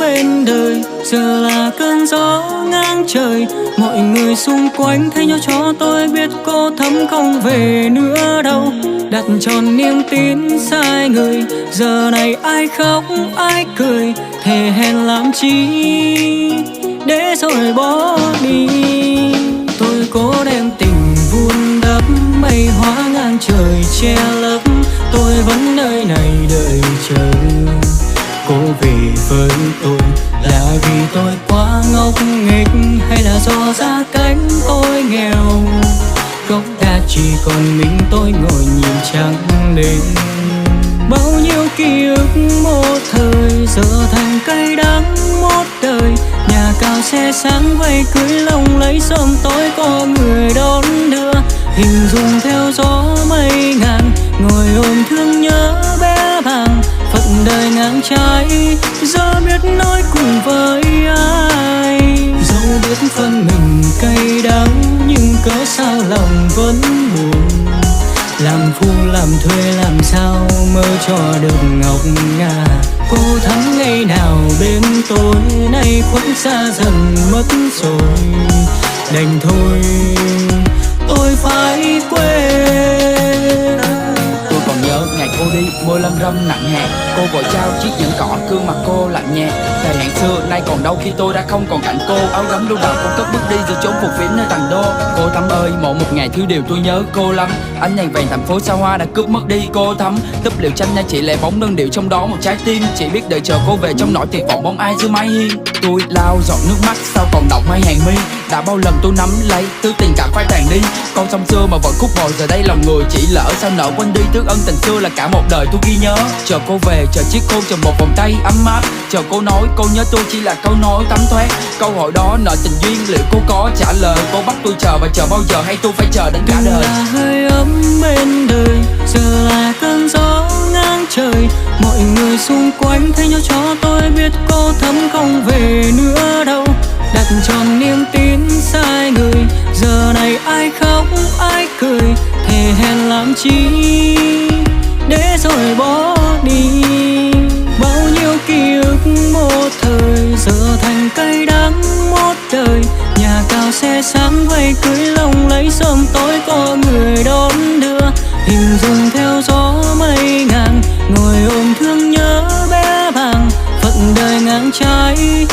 bên đời, giờ là cơn gió ngang trời. Mọi người xung quanh thay nhau cho tôi biết cô thắm không về nữa đâu. Đặt tròn niềm tin sai người, giờ này ai khóc ai cười, thề hẹn làm chi để rồi bỏ đi. Tôi cố đem tình vun đắp, mây hóa ngang trời che lấp. Tôi vẫn nơi này đợi chờ cô về với tôi. Là vì tôi quá ngốc nghếch hay là do gia cảnh tôi nghèo? Gốc đa chỉ còn mình tôi ngồi nhìn trăng lên. Bao nhiêu ký ức một thời giờ thành cay đắng một đời. Nhà cao xe sáng vây cưới lồng lấy sớm tối có người đón đưa. Hình dung theo gió mây ngàn, ngồi ôm thương nhớ bé bàng. Phận đời ngang trái, giờ biết nói cùng với ai. Dẫu biết phân mình cay đắng, nhưng cớ sao lòng vẫn buồn. Làm phu làm thuê làm sao mơ cho được ngọc ngà. Cô thắm ngày nào bên tôi, nay khuất xa dần mất rồi. Đành thôi tôi phải quên. Tôi còn nhớ ngày cô đi, môi lâm râm nặng nhẹ. Cô vội trao chiếc nhẫn cỏ, gương mặt cô lạnh nhẹ. Thời hẹn xưa nay còn đâu khi tôi đã không còn cạnh cô. Áo gấm lưu đào cô cất bước đi giữa chốn phù phiếm nơi tầng đô. Cô Thắm ơi, mỗi một ngày thiếu điều tôi nhớ cô lắm. Ánh đèn vàng thành phố xa hoa đã cướp mất đi cô Thắm. Túp liều tranh nha chị lẻ bóng đơn điệu trong đó một trái tim. Chỉ biết đợi chờ cô về trong nỗi tuyệt vọng bóng ai giữa mái hiên. Tôi lau giọt nước mắt sao còn đọng hai hàng mi. Đã bao lần tôi nắm lấy thứ tình cảm phai tàn đi. Con sông xưa mà vẫn khúc bồi giờ đây lòng người chỉ lỡ. Sao nỡ quên đi thứ ân tình xưa là cả một đời tôi ghi nhớ. Chờ cô về, chờ chiếc hôn, chờ một vòng tay ấm áp. Chờ cô nói cô nhớ tôi chỉ là câu nói tắm thoát. Câu hỏi đó nợ tình duyên liệu cô có trả lời. Cô bắt tôi chờ và chờ bao giờ hay tôi phải chờ đến cả đời. Là hơi ấm bên đời, giờ là cơn gió ngang trời. Mọi người xung quanh thay nhau cho tôi biết cô thắm không về nữa đâu. Đặt tròn niềm tin sai người, giờ này ai khóc ai cười, thề hẹn làm chi để rồi bỏ đi. Bao nhiêu ký ức một thời giờ thành cay đắng một đời. Nhà cao xe sáng vây cưới lồng lấy sớm tối có người đón đưa. Hình dung theo gió mây ngàn, ngồi ôm thương nhớ bé bàng. Phận đời ngang trái,